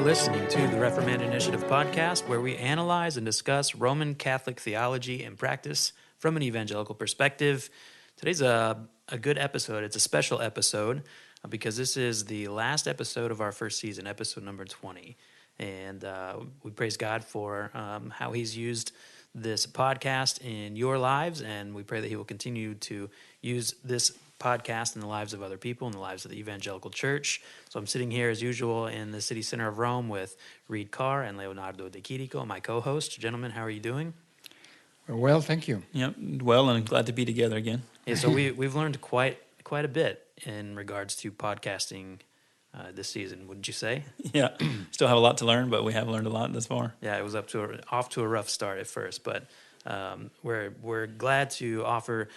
listening to the Reformand Initiative podcast, where we analyze and discuss Roman Catholic theology and practice from an evangelical perspective. Today's a good episode. It's a special episode because this is the last episode of our first season, episode number 20. And we praise God for how he's used this podcast in your lives, and we pray that he will continue to use this podcast in the lives of other people, in the lives of the Evangelical Church. So I'm sitting here as usual in the city center of Rome with Reed Carr and Leonardo de Chirico, my co-host. Gentlemen, how are you doing? Well, thank you. Yep, well, and glad to be together again. Yeah, so we've learned quite a bit in regards to podcasting this season, wouldn't you say? Yeah, still have a lot to learn, but we have learned a lot thus far. Yeah, it was off to a rough start at first, but we're glad to offer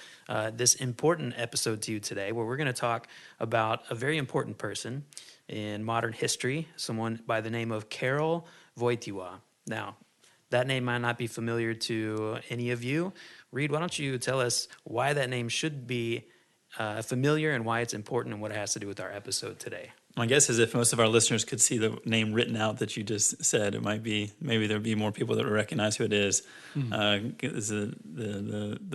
this important episode to you today, where we're going to talk about a very important person in modern history, someone by the name of Karol Wojtyła. Now, that name might not be familiar to any of you. Reed, why don't you tell us why that name should be familiar and why it's important and what it has to do with our episode today? My guess is if most of our listeners could see the name written out that you just said, it might be, maybe there'd be more people that would recognize who it is. The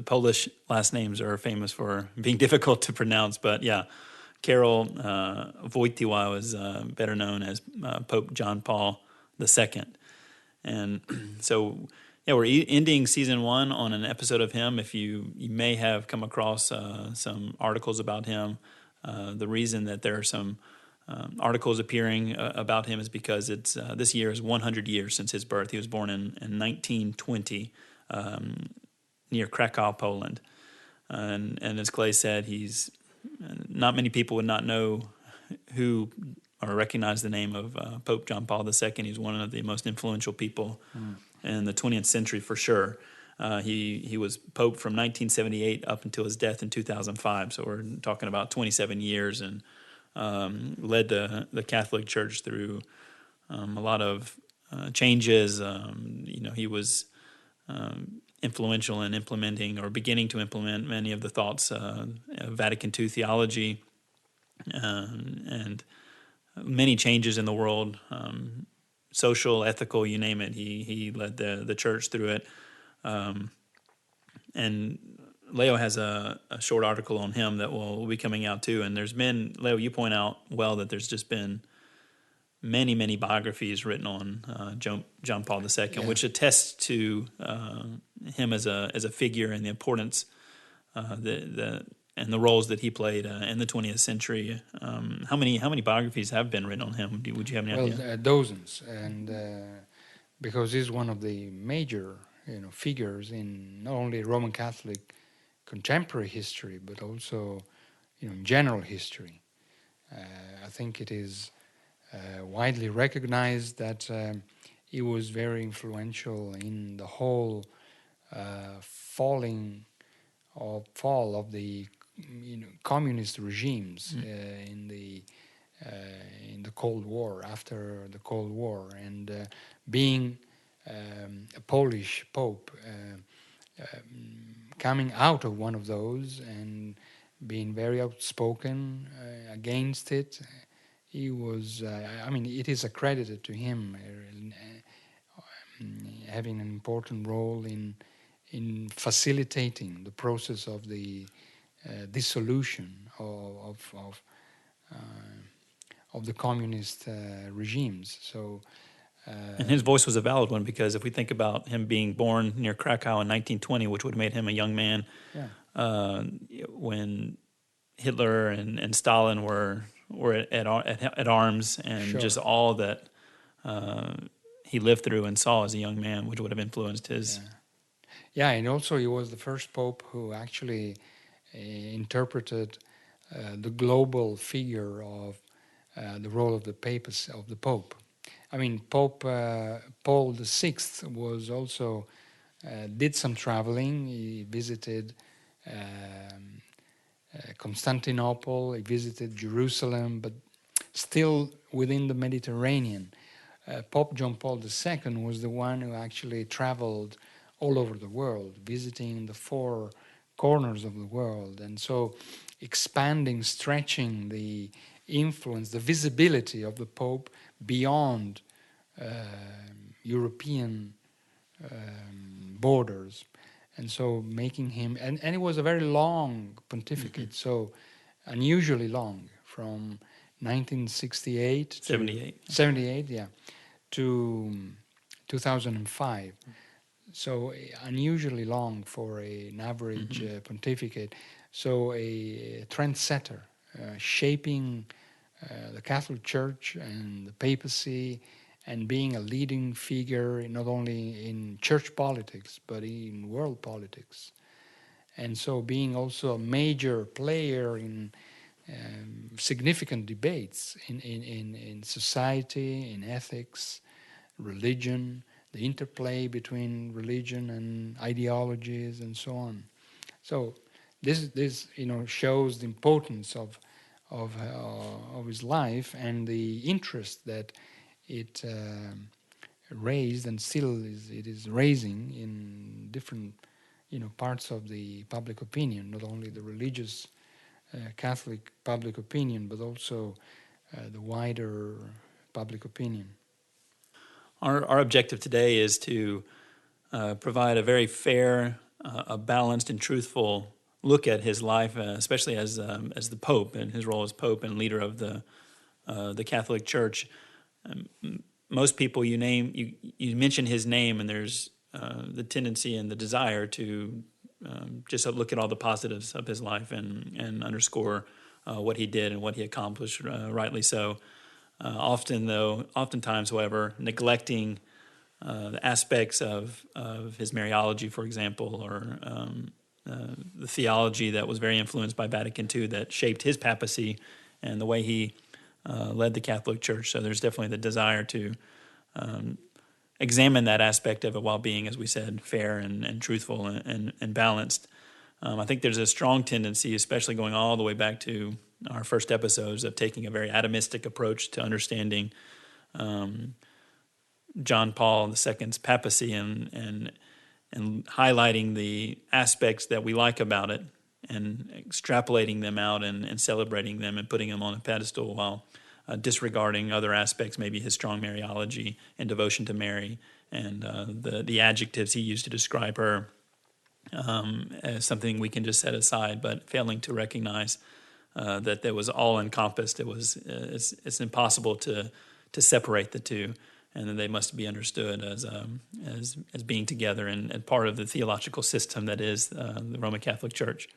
Polish last names are famous for being difficult to pronounce, but yeah, Karol Wojtyła was better known as Pope John Paul II. And so, yeah, we're ending season 1 on an episode of him. If you may have come across some articles about him, the reason that there are some articles appearing about him is because it's this year is 100 years since his birth. He was born in 1920 near Krakow, Poland. And as Clay said, he's not many people would not know who or recognize the name of Pope John Paul II. He's one of the most influential people in the 20th century for sure. He was Pope from 1978 up until his death in 2005. So we're talking about 27 years and led the Catholic Church through a lot of changes. He was influential in implementing or beginning to implement many of the thoughts of Vatican II theology and many changes in the world, social, ethical, you name it. He led the church through it. And Leo has a short article on him that will be coming out too. And there's been, Leo, you point out well that there's just been many, many biographies written on John Paul II, which attests to him as a figure and the importance and the roles that he played in the 20th century. How many biographies have been written on him? Would you have any idea? Well, dozens, and because he's one of the major figures in not only Roman Catholic contemporary history, but also general history. I think it is widely recognized that he was very influential in the whole fall of the communist regimes in the Cold War, after the Cold War, and being a Polish pope, coming out of one of those and being very outspoken against it. He was, it is accredited to him having an important role in facilitating the process of the dissolution of the communist regimes. So. And his voice was a valid one, because if we think about him being born near Krakow in 1920, which would have made him a young man, when Hitler and Stalin were at arms, and just all that he lived through and saw as a young man, which would have influenced his. Yeah, and also he was the first pope who actually interpreted the global figure of the role of the papacy, of the pope. I mean, Pope Paul VI was also did some traveling. He visited Constantinople. He visited Jerusalem, but still within the Mediterranean. Pope John Paul II was the one who actually traveled all over the world, visiting the 4 corners of the world, and so expanding, stretching the influence, the visibility of the Pope beyond European borders. And so making him, and it was a very long pontificate, so unusually long, from 1968 to 78. yeah, to 2005. So unusually long for an average pontificate. So a trendsetter, shaping the Catholic Church and the papacy, and being a leading figure not only in church politics but in world politics, and so being also a major player in significant debates in society, in ethics, religion, the interplay between religion and ideologies, and so on. So this shows the importance of his life and the interest that it raised, and still it is raising in different parts of the public opinion, not only the religious Catholic public opinion, but also the wider public opinion. Our objective today is to provide a very fair, a balanced and truthful look at his life, especially as the Pope and his role as Pope and leader of the Catholic Church. Most people you mention his name, and there's the tendency and the desire to just look at all the positives of his life and underscore what he did and what he accomplished, rightly so. Oftentimes, however, neglecting the aspects of his Mariology, for example, or the theology that was very influenced by Vatican II that shaped his papacy and the way he led the Catholic Church. So there's definitely the desire to examine that aspect of it while being, as we said, fair and truthful and balanced. I think there's a strong tendency, especially going all the way back to our first episodes, of taking a very atomistic approach to understanding John Paul II's papacy and highlighting the aspects that we like about it and extrapolating them out and celebrating them and putting them on a pedestal while disregarding other aspects, maybe his strong Mariology and devotion to Mary and the adjectives he used to describe her as something we can just set aside, but failing to recognize that was all encompassed. It's impossible to separate the two, and that they must be understood as being together and part of the theological system that is the Roman Catholic Church.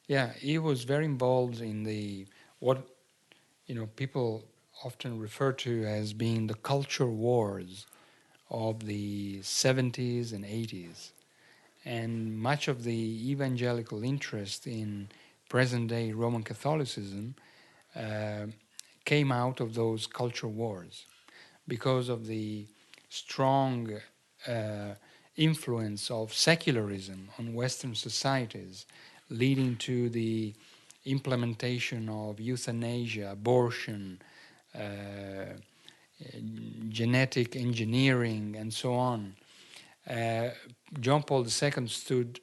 Yeah, he was very involved in what people often refer to as being the culture wars of the 70s and 80s. And much of the evangelical interest in present-day Roman Catholicism came out of those culture wars because of the strong influence of secularism on Western societies, leading to the implementation of euthanasia, abortion, genetic engineering, and so on. John Paul II stood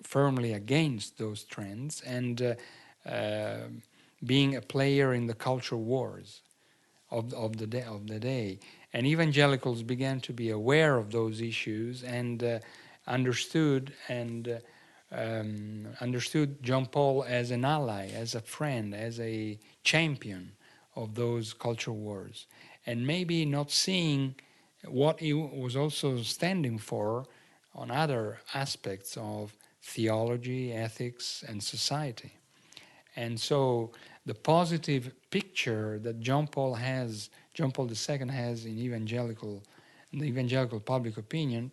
firmly against those trends and being a player in the culture wars of the day. And evangelicals began to be aware of those issues and understood John Paul as an ally, as a friend, as a champion of those culture wars, and maybe not seeing what he was also standing for on other aspects of theology, ethics, and society. And so the positive picture that John Paul II has in the evangelical public opinion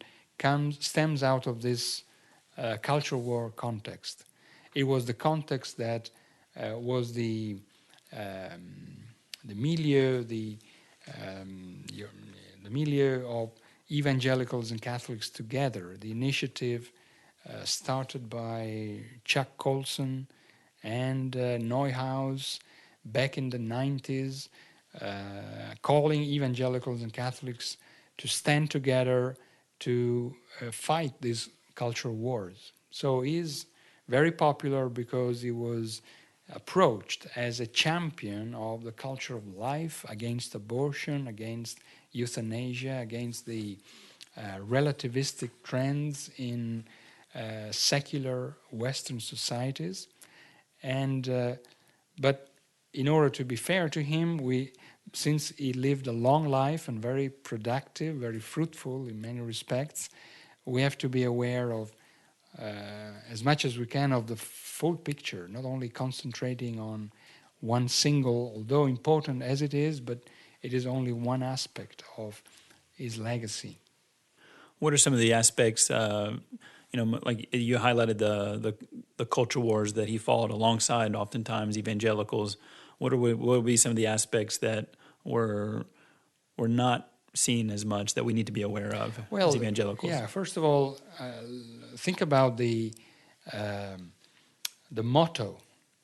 stems out of this culture war context. It was the context that was the milieu, the milieu of evangelicals and Catholics together. The initiative started by Chuck Colson and Neuhaus back in the 90s, calling evangelicals and Catholics to stand together to fight these cultural wars. So he's very popular because he was approached as a champion of the culture of life, against abortion, against euthanasia, against the relativistic trends in secular Western societies. And but in order to be fair to him, since he lived a long life and very productive, very fruitful in many respects, we have to be aware of as much as we can of the full picture, not only concentrating on one single, although important as it is, but it is only one aspect of his legacy. What are some of the aspects, like you highlighted the culture wars that he fought alongside oftentimes evangelicals. What would be some of the aspects that were not seen as much that we need to be aware of as evangelicals? Yeah, first of all, think about the motto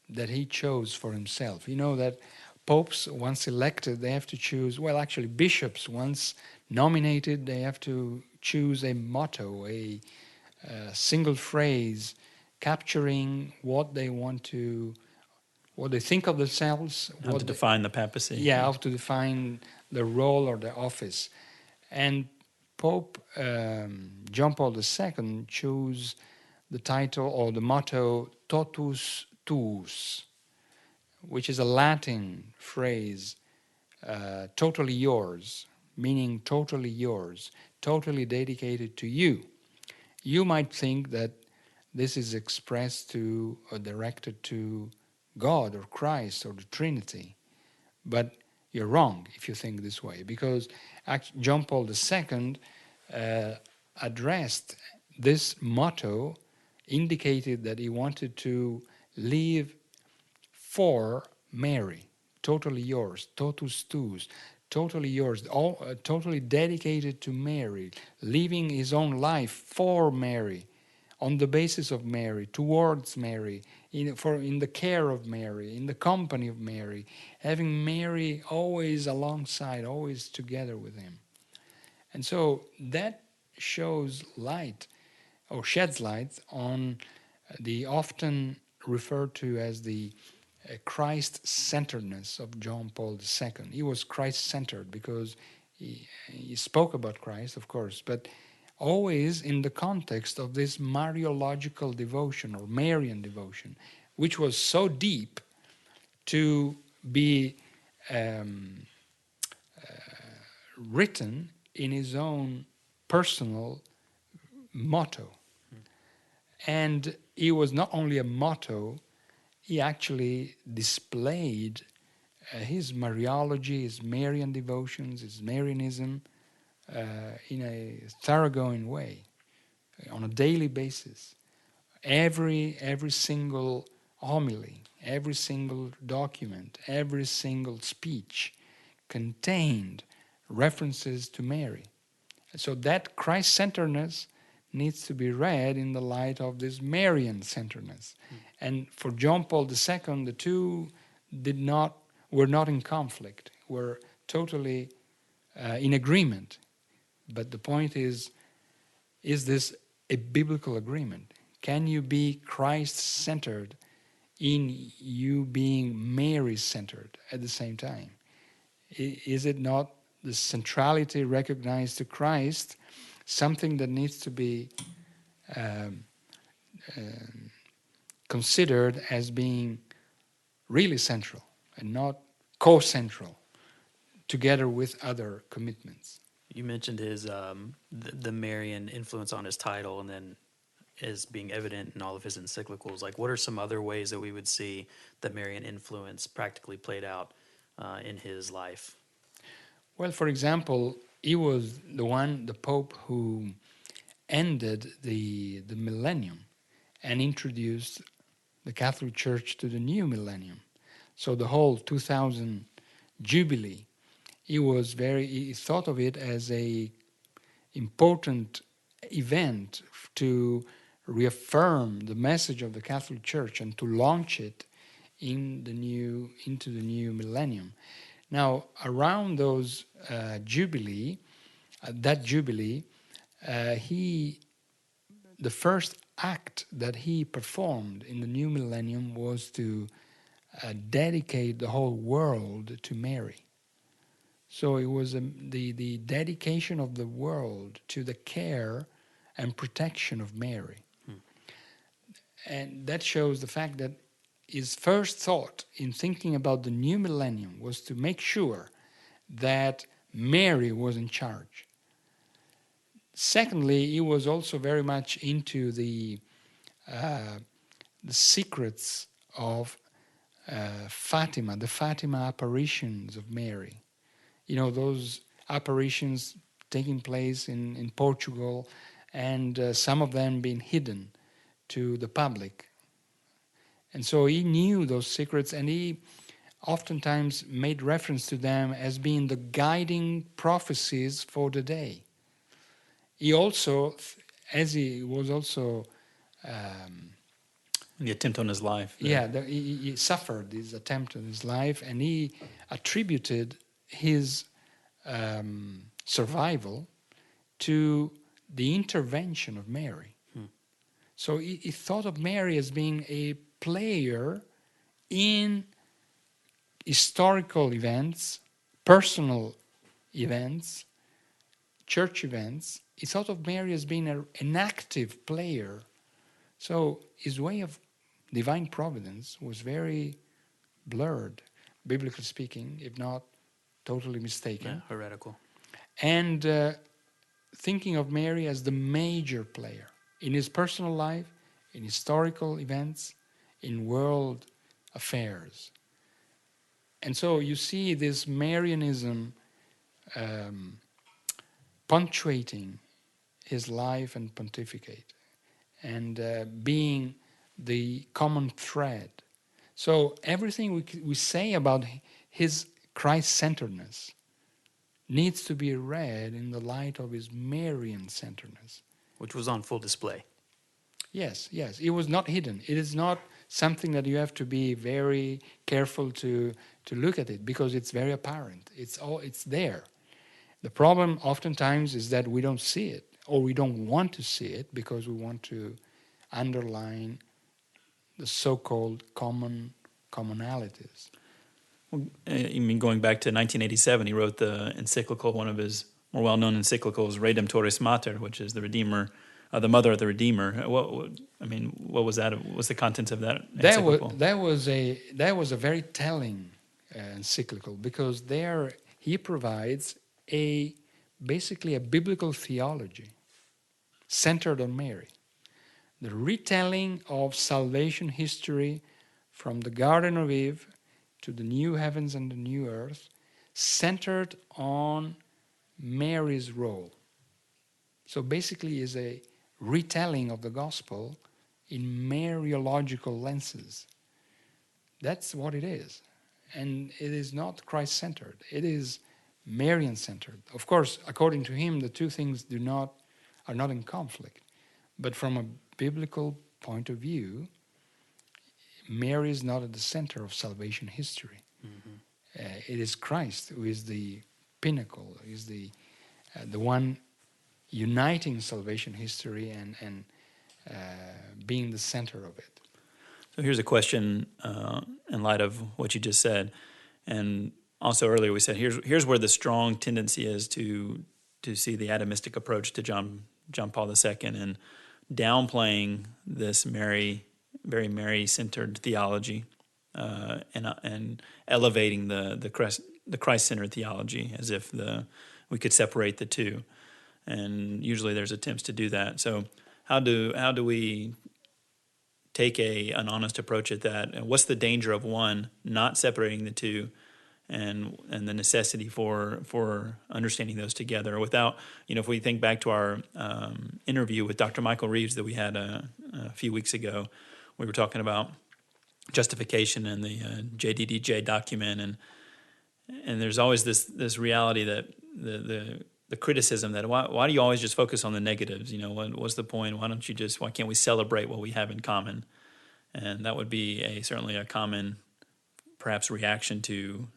that he chose for himself. You know that popes, once elected, they have to choose, well, actually, bishops, once nominated, they have to choose a motto, a single phrase capturing what they want to, what they think of themselves. How to define the papacy. Yeah, how to define the role or the office. And Pope John Paul II chose the title or the motto Totus Tuus, which is a Latin phrase, totally yours, meaning totally yours, totally dedicated to you. You might think that this is expressed to or directed to God or Christ or the Trinity, but you're wrong if you think this way, because John Paul II addressed this motto, indicated that he wanted to live for Mary, totally yours, totus tuus, totally yours, totally dedicated to Mary, living his own life for Mary, on the basis of Mary, towards Mary, in the care of Mary, in the company of Mary, having Mary always alongside, always together with him. And so that shows light, or sheds light, on the often referred to as the Christ-centeredness of John Paul II. He was Christ-centered because he spoke about Christ, of course, but always in the context of this Mariological devotion or Marian devotion, which was so deep to be written in his own personal motto. And it was not only a motto, he actually displayed his Mariology, his Marian devotions, his Marianism in a thoroughgoing way, on a daily basis. Every single homily, every single document, every single speech contained references to Mary. So that Christ-centeredness needs to be read in the light of this Marian-centeredness. And for John Paul II, the two were not in conflict, were totally in agreement. But the point is this a biblical agreement? Can you be Christ-centered in you being Mary-centered at the same time? Is it not the centrality recognized to Christ something that needs to be considered as being really central and not co-central together with other commitments? You mentioned his the Marian influence on his title, and then is being evident in all of his encyclicals. Like, what are some other ways that we would see the Marian influence practically played out in his life? Well, for example, he was the Pope who ended the millennium and introduced the Catholic Church to the new millennium. So the whole 2000 Jubilee, he thought of it as a important event to reaffirm the message of the Catholic Church and to launch it into the new millennium. Now, around those Jubilee, the first act that he performed in the new millennium was to dedicate the whole world to Mary. So it was the dedication of the world to the care and protection of Mary. And that shows the fact that his first thought in thinking about the new millennium was to make sure that Mary was in charge. Secondly, he was also very much into the secrets of Fatima, the Fatima apparitions of Mary. You know, those apparitions taking place in Portugal, and some of them being hidden to the public. And so he knew those secrets, and he oftentimes made reference to them as being the guiding prophecies for the day. He also, as he was also The attempt on his life. he suffered this attempt on his life, and he attributed his survival to the intervention of Mary. So he thought of Mary as being a player in historical events, personal events, church events. He thought of Mary as being an active player. So his way of divine providence was very blurred, biblically speaking, if not totally mistaken. Yeah, heretical. And thinking of Mary as the major player in his personal life, in historical events, in world affairs. And so you see this Marianism punctuating his life and pontificate, and being the common thread. So everything we say about his Christ-centeredness needs to be read in the light of his Marian-centeredness. Which was on full display. Yes. It was not hidden. It is not something that you have to be very careful to look at it, because it's very apparent. It's there. The problem oftentimes is that we don't see it, or we don't want to see it, because we want to underline the so-called commonalities. Well, I mean, going back to 1987, he wrote the encyclical, one of his more well-known encyclicals, Redemptoris Mater, which is the Redeemer, the Mother of the Redeemer. What was that? What's the contents of that encyclical? That was a very telling encyclical, because there he provides basically a biblical theology centered on Mary. The retelling of salvation history from the Garden of Eve to the new heavens and the new earth, centered on Mary's role. So basically is a retelling of the gospel in Mariological lenses. That's what it is. And it is not Christ-centered. It is Marian-centered. Of course, according to him, the two things are not in conflict. But from a biblical point of view, Mary is not at the center of salvation history. It is Christ who is the pinnacle, is the one uniting salvation history and being the center of it. So here's a question in light of what you just said, and also earlier we said here's where the strong tendency is to see the atomistic approach to John Paul II and downplaying this very Mary-centered theology and elevating the Christ-centered theology as if we could separate the two, and usually there's attempts to do that. So how do we take an honest approach at that? And what's the danger of one not separating the two, and the necessity for understanding those together without, if we think back to our interview with Dr. Michael Reeves that we had a few weeks ago, we were talking about justification and the JDDJ document, and there's always this reality that the criticism that why do you always just focus on the negatives? What's the point? Why can't we celebrate what we have in common? And that would be certainly a common, perhaps, reaction to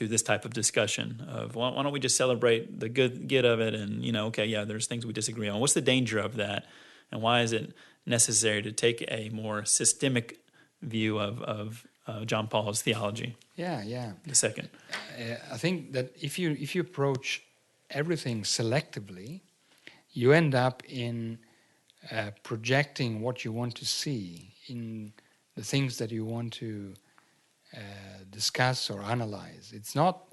this type of discussion of why don't we just celebrate the good of it, and there's things we disagree on. What's the danger of that, and why is it necessary to take a more systemic view of John Paul's theology. Yeah. The second. I think that if you approach everything selectively, you end up in projecting what you want to see in the things that you want to discuss or analyze. It's not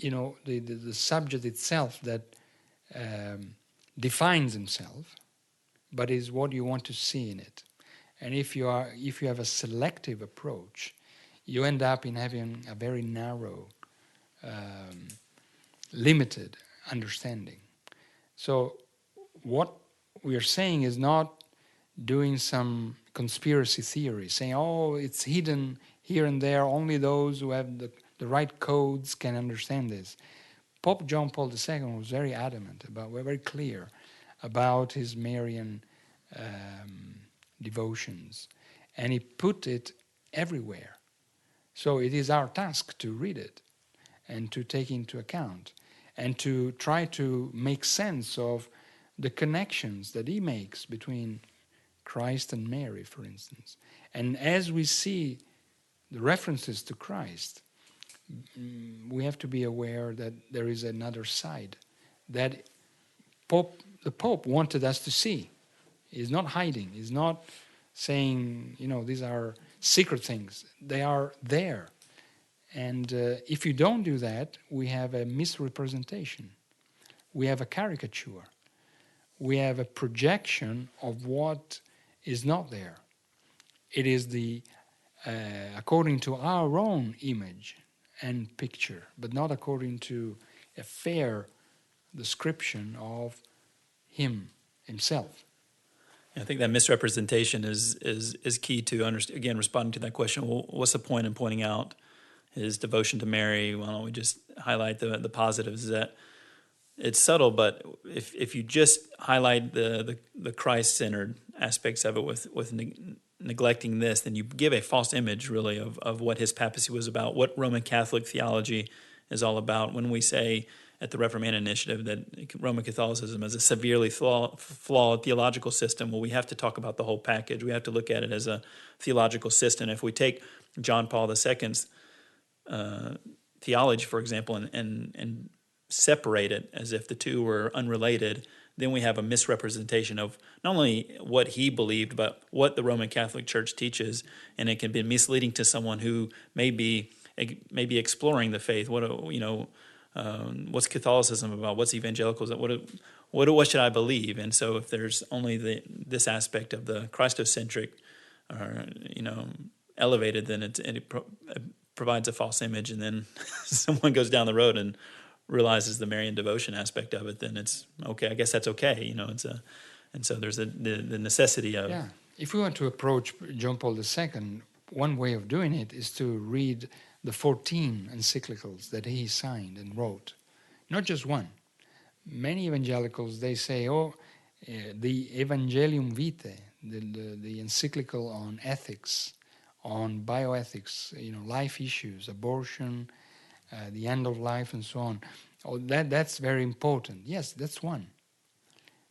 the subject itself that defines himself, but is what you want to see in it. And if you have a selective approach, you end up in having a very narrow, limited understanding. So what we are saying is not doing some conspiracy theory, saying, oh, it's hidden here and there, only those who have the right codes can understand this. Pope John Paul II was very adamant very clear about his Marian devotions, and he put it everywhere. So it is our task to read it and to take into account and to try to make sense of the connections that he makes between Christ and Mary, for instance. And as we see the references to Christ, we have to be aware that there is another side that the Pope wanted us to see. He's not hiding. He's not saying, these are secret things. They are there. And if you don't do that, we have a misrepresentation. We have a caricature. We have a projection of what is not there. It is according to our own image and picture, but not according to a fair description of himself. I think that misrepresentation is key to again responding to that question. Well, what's the point in pointing out his devotion to Mary? Why don't we just highlight the positives? Is that it's subtle, but if you just highlight the Christ-centered aspects of it with neglecting this, then you give a false image, really, of what his papacy was about, what Roman Catholic theology is all about. When we say at the Reformation Initiative that Roman Catholicism is a severely flawed theological system, well, we have to talk about the whole package. We have to look at it as a theological system. If we take John Paul II's theology, for example, and separate it as if the two were unrelated, then we have a misrepresentation of not only what he believed, but what the Roman Catholic Church teaches, and it can be misleading to someone who may be exploring the faith. What's Catholicism about? What's evangelicals? What should I believe? And so, if there's only this aspect of the Christocentric, elevated, then it provides a false image, and then someone goes down the road and realizes the Marian devotion aspect of it, then it's okay. I guess that's okay, and so there's the necessity of. Yeah, if we want to approach John Paul II, one way of doing it is to read the 14 encyclicals that he signed and wrote, not just one. Many evangelicals, they say, the Evangelium Vitae, the encyclical on ethics, on bioethics, life issues, abortion, the end of life, and so on. That's very important. Yes, that's one.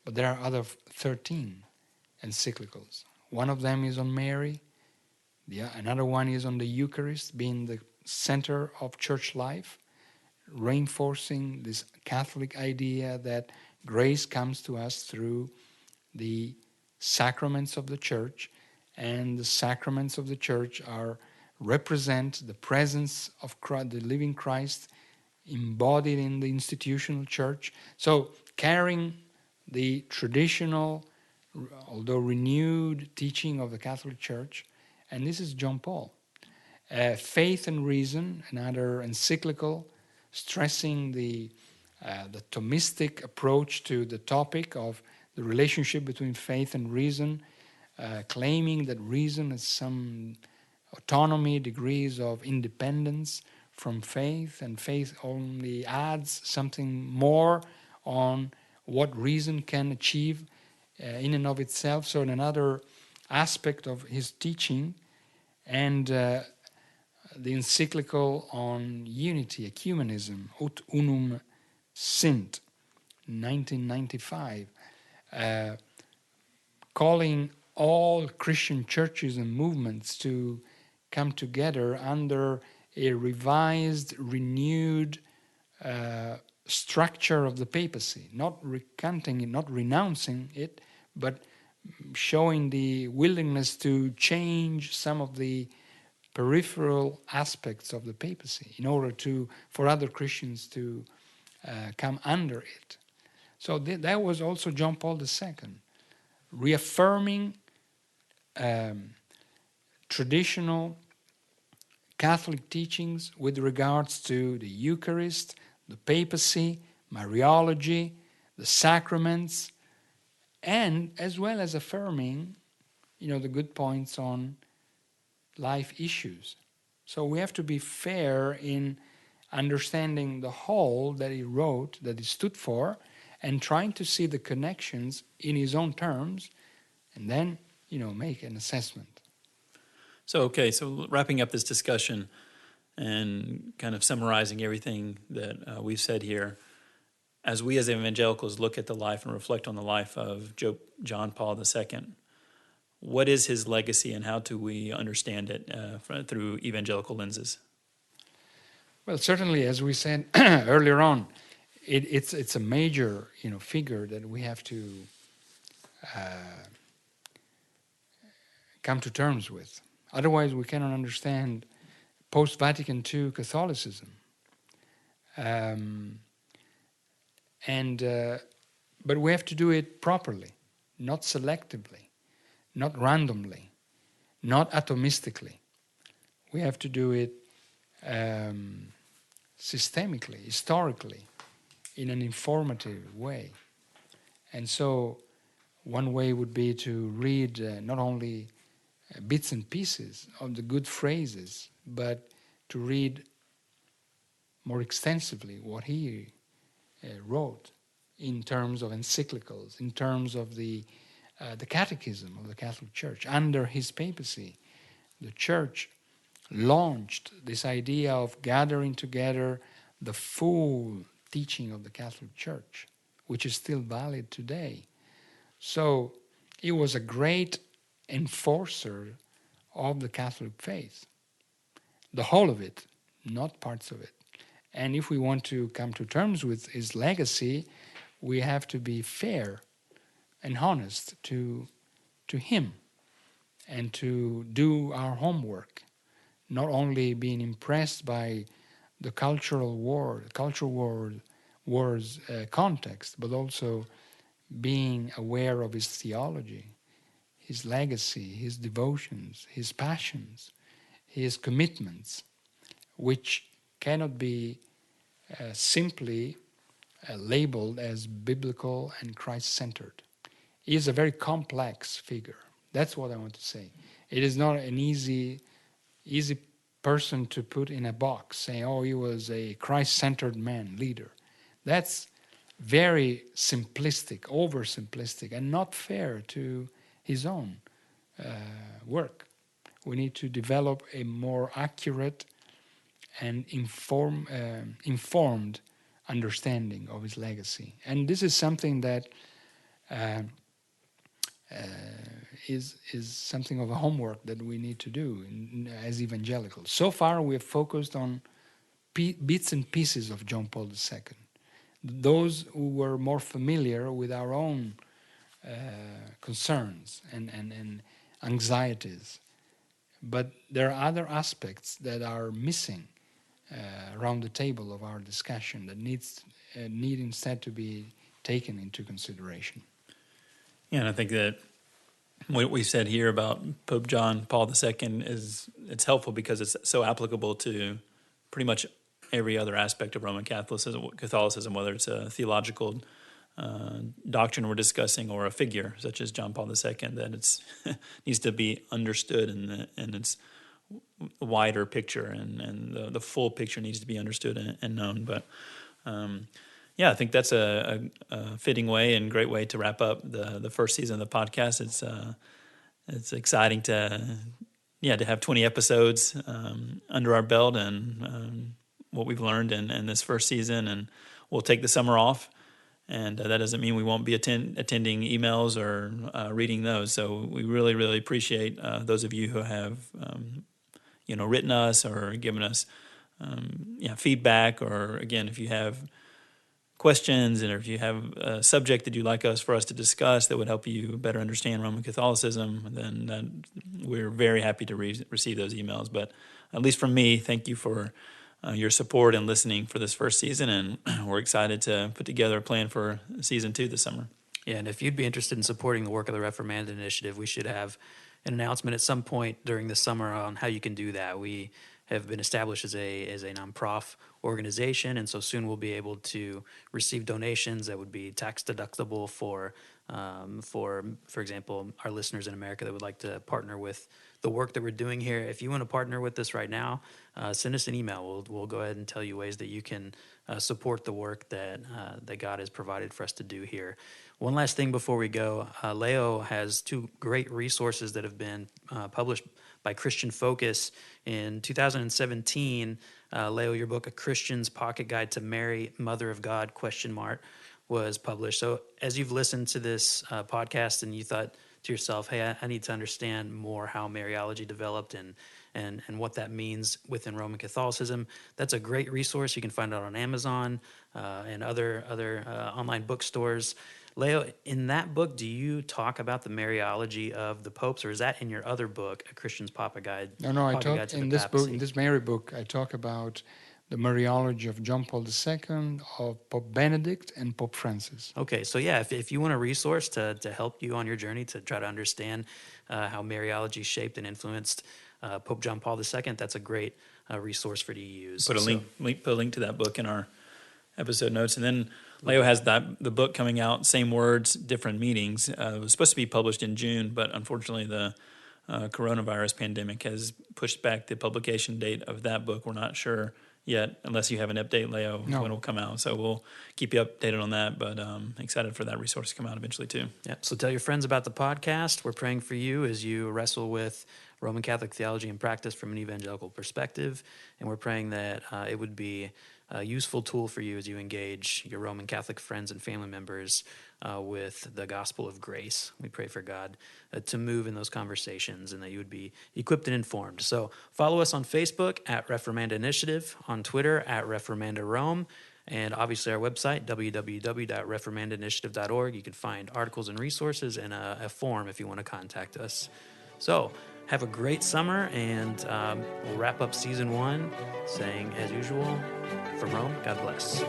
But there are other 13 encyclicals. One of them is on Mary. Another one is on the Eucharist, being the center of church life, reinforcing this Catholic idea that grace comes to us through the sacraments of the church, and the sacraments of the church represent the presence of Christ, the living Christ embodied in the institutional church. So carrying the traditional, although renewed teaching of the Catholic Church, and this is John Paul. Faith and Reason, another encyclical, stressing the Thomistic approach to the topic of the relationship between faith and reason, claiming that reason has some autonomy, degrees of independence from faith, and faith only adds something more on what reason can achieve in and of itself. So another aspect of his teaching, and the encyclical on unity, ecumenism, Ut Unum Sint, 1995, calling all Christian churches and movements to come together under a revised, renewed structure of the papacy, not recanting it, not renouncing it, but showing the willingness to change some of the peripheral aspects of the papacy in order for other Christians to come under it. So that was also John Paul II, reaffirming traditional Catholic teachings with regards to the Eucharist, the papacy, Mariology, the sacraments, and as well as affirming, the good points on life issues. So we have to be fair in understanding the whole that he wrote, that he stood for, and trying to see the connections in his own terms, and then, make an assessment. So wrapping up this discussion and kind of summarizing everything that we've said here, as we as evangelicals look at the life and reflect on the life of John Paul II, what is his legacy and how do we understand it through evangelical lenses? Well, certainly, as we said earlier on, it's a major figure that we have to come to terms with. Otherwise, we cannot understand post-Vatican II Catholicism. But we have to do it properly, not selectively, not randomly, not atomistically. We have to do it systemically, historically, in an informative way. And so one way would be to read not only bits and pieces of the good phrases, but to read more extensively what he wrote in terms of encyclicals, in terms of the catechism of the Catholic Church. Under his papacy, the Church launched this idea of gathering together the full teaching of the Catholic Church, which is still valid today. So he was a great enforcer of the Catholic faith, the whole of it, not parts of it. And if we want to come to terms with his legacy, we have to be fair and honest to him and to do our homework, not only being impressed by the cultural wars context, but also being aware of his theology, his legacy, his devotions, his passions, his commitments, which cannot be simply labeled as biblical and Christ-centered. He is a very complex figure. That's what I want to say. It is not an easy person to put in a box, saying, oh, he was a Christ-centered man, leader. That's very simplistic, oversimplistic, and not fair to his own work. We need to develop a more accurate and informed understanding of his legacy. And this is something that is something of a homework that we need to do as evangelicals. So far, we have focused on bits and pieces of John Paul II. Those who were more familiar with our own concerns and anxieties. But there are other aspects that are missing around the table of our discussion that need instead to be taken into consideration. Yeah, and I think that what we said here about Pope John Paul II it's helpful because it's so applicable to pretty much every other aspect of Roman Catholicism, whether it's a theological doctrine we're discussing or a figure such as John Paul II, that it's needs to be understood in its wider picture, and the full picture needs to be understood and known. But I think that's a fitting way and great way to wrap up the first season of the podcast. It's exciting to have 20 episodes under our belt and what we've learned in this first season, and we'll take the summer off And that doesn't mean we won't be attending emails or reading those. So we really, really appreciate those of you who have, written us or given us feedback, or again, if you have questions and if you have a subject that you'd like for us to discuss that would help you better understand Roman Catholicism, then we're very happy to receive those emails. But at least from me, thank you for your support and listening for this first season, and we're excited to put together a plan for season 2 this summer. Yeah, and if you'd be interested in supporting the work of the Reformanda Initiative, we should have an announcement at some point during the summer on how you can do that. We have been established as a non-prof organization, and so soon we'll be able to receive donations that would be tax deductible for example, our listeners in America that would like to partner with the work that we're doing here. If you want to partner with us right now, send us an email. We'll go ahead and tell you ways that you can support the work that God has provided for us to do here. One last thing before we go, Leo has 2 great resources that have been published by Christian Focus. In 2017, Leo, your book, A Christian's Pocket Guide to Mary, Mother of God, ? Was published. So as you've listened to this podcast and you thought to yourself, hey, I need to understand more how Mariology developed and what that means within Roman Catholicism, that's a great resource. You can find it on Amazon and other online bookstores. Leo, in that book, do you talk about the Mariology of the popes, or is that in your other book, A Christian's Pocket Guide? No, I talk in this book, in this Mary book, I talk about the Mariology of John Paul II, of Pope Benedict, and Pope Francis. Okay, so yeah, if you want a resource to help you on your journey to try to understand how Mariology shaped and influenced Pope John Paul II, that's a great resource for you to use. Put a link to that book in our episode notes. And then Leo has the book coming out, Same Words, Different Meanings. It was supposed to be published in June, but unfortunately the coronavirus pandemic has pushed back the publication date of that book. We're not sure yet, unless you have an update, Leo, when it will come out. So we'll keep you updated on that, but excited for that resource to come out eventually too. Yeah. So tell your friends about the podcast. We're praying for you as you wrestle with Roman Catholic theology and practice from an evangelical perspective, and we're praying that it would be a useful tool for you as you engage your Roman Catholic friends and family members with the gospel of grace. We pray for God to move in those conversations and that you would be equipped and informed. So follow us on Facebook at Reformanda Initiative, on Twitter at Reformanda Rome, and obviously our website, www.reformandainitiative.org. You can find articles and resources and a form if you want to contact us. So have a great summer, and we'll wrap up season 1 saying, as usual, from Rome, God bless.